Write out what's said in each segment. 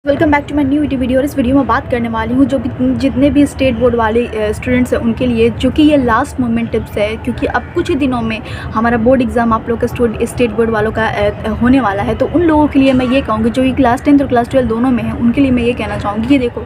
Welcome back to my new video. और इस video में बात करने वाली हूँ जो भी जितने भी स्टेट बोर्ड वाले स्टूडेंट्स हैं उनके लिए, जो कि ये लास्ट मोमेंट टिप्स है, क्योंकि अब कुछ ही दिनों में हमारा बोर्ड एग्ज़ाम आप लोग का स्टेट बोर्ड वालों का होने वाला है। तो उन लोगों के लिए मैं ये कहूँगी जो कि क्लास 10 और क्लास 12 दोनों में है, उनके लिए मैं ये कहना चाहूँगी कि देखो,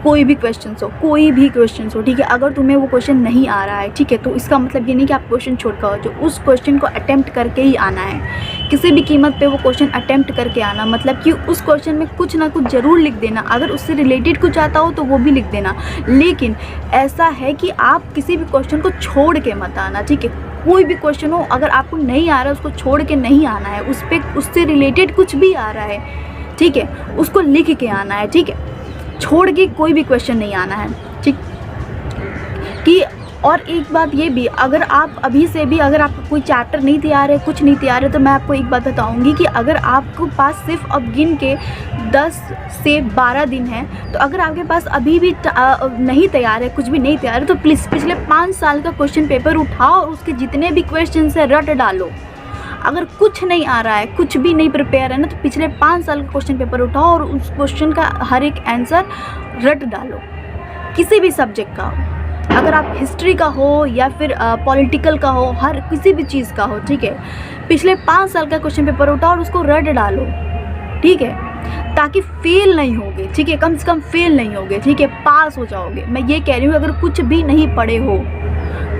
कोई भी क्वेश्चन हो, ठीक है, अगर तुम्हें वो क्वेश्चन नहीं आ रहा है, ठीक है, तो इसका मतलब ये नहीं कि आप क्वेश्चन छोड़ कर जो उस क्वेश्चन को अटैम्प्ट करके ही आना है। किसी भी कीमत पे वो क्वेश्चन अटैम्प्ट करके आना, मतलब कि उस क्वेश्चन में कुछ ना कुछ ज़रूर लिख देना। अगर उससे रिलेटेड कुछ आता हो तो वो भी लिख देना, लेकिन ऐसा है कि आप किसी भी क्वेश्चन को छोड़ के मत आना, ठीक है। कोई भी क्वेश्चन हो, अगर आपको नहीं आ रहा है उसको छोड़ के नहीं आना है। उससे रिलेटेड कुछ भी आ रहा है, ठीक है, उसको लिख के आना है, ठीक है। छोड़ के कोई भी क्वेश्चन नहीं आना है, ठीक कि। और एक बात ये भी, अगर आप अभी से भी अगर आपको कोई चैप्टर नहीं तैयार है, कुछ नहीं तैयार है, तो मैं आपको एक बात बताऊंगी कि अगर आपको पास सिर्फ अब गिन के 10 से 12 दिन हैं, तो अगर आपके पास अभी भी नहीं तैयार है, कुछ भी नहीं तैयार है, तो प्लीज़ पिछले 5 साल का क्वेश्चन पेपर उठाओ और उसके जितने भी क्वेश्चन है रट डालो। अगर कुछ नहीं आ रहा है, कुछ भी नहीं प्रिपेयर है ना, तो पिछले 5 साल का क्वेश्चन पेपर उठाओ और उस क्वेश्चन का हर एक आंसर रट डालो, किसी भी सब्जेक्ट का हो। अगर आप हिस्ट्री का हो या फिर पॉलिटिकल का हो, हर किसी भी चीज़ का हो, ठीक है, पिछले 5 साल का क्वेश्चन पेपर उठाओ और उसको रट डालो, ठीक है, ताकि फेल नहीं होगे, ठीक है, कम से कम फेल नहीं होगे, ठीक है, पास हो जाओगे। मैं ये कह रही हूँ, अगर कुछ भी नहीं पढ़े हो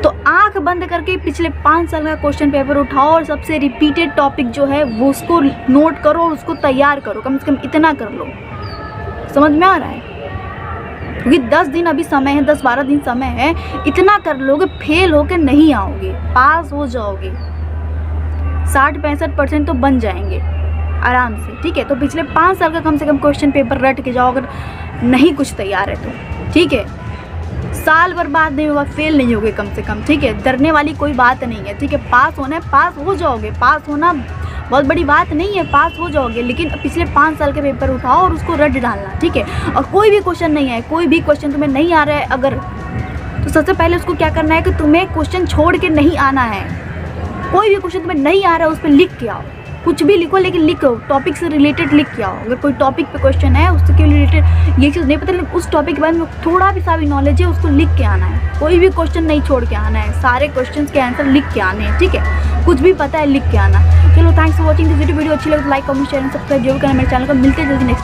तो आंख बंद करके पिछले 5 साल का क्वेश्चन पेपर उठाओ और सबसे रिपीटेड टॉपिक जो है वो उसको नोट करो और उसको तैयार करो। कम से कम इतना कर लो। समझ में आ रहा है? क्योंकि 10 दिन अभी समय है, 10-12 दिन समय है, इतना कर लोगे, फेल होके नहीं आओगे, पास हो जाओगे। 60-65% तो बन जाएंगे आराम से, ठीक है। तो पिछले 5 साल का कम से कम क्वेश्चन पेपर रट के जाओ, अगर नहीं कुछ तैयार है तो, ठीक है। साल बर्बाद नहीं होगा, फेल नहीं होगे कम से कम, ठीक है। डरने वाली कोई बात नहीं है, ठीक है। पास होना है, पास हो जाओगे। पास होना बहुत बड़ी बात नहीं है, पास हो जाओगे, लेकिन पिछले 5 साल के पेपर उठाओ और उसको रट डालना, ठीक है। और कोई भी क्वेश्चन नहीं है, कोई भी क्वेश्चन तुम्हें नहीं आ रहा है अगर, तो सबसे पहले उसको क्या करना है कि तुम्हें क्वेश्चन छोड़ के नहीं आना है। कोई भी क्वेश्चन तुम्हें नहीं आ रहा है उस पर लिख के आओ, कुछ भी लिखो, लेकिन लिखो, टॉपिक से रिलेटेड लिख के आओ। अगर कोई टॉपिक पे क्वेश्चन है, उसके रिलेटेड ये चीज़ नहीं पता, लेकिन उस टॉपिक के बारे में थोड़ा भी सा भी नॉलेज है, उसको लिख के आना है। कोई भी क्वेश्चन नहीं छोड़ के आना है, सारे क्वेश्चंस के आंसर लिख के आने हैं, ठीक है। कुछ भी पता है लिख के आना। चलो, thanks for watching this video. अच्छी लगे तो like, comment, share and subscribe जरूर करना मेरे चैनल को। मिलते हैं जल्दी नेक्स्ट।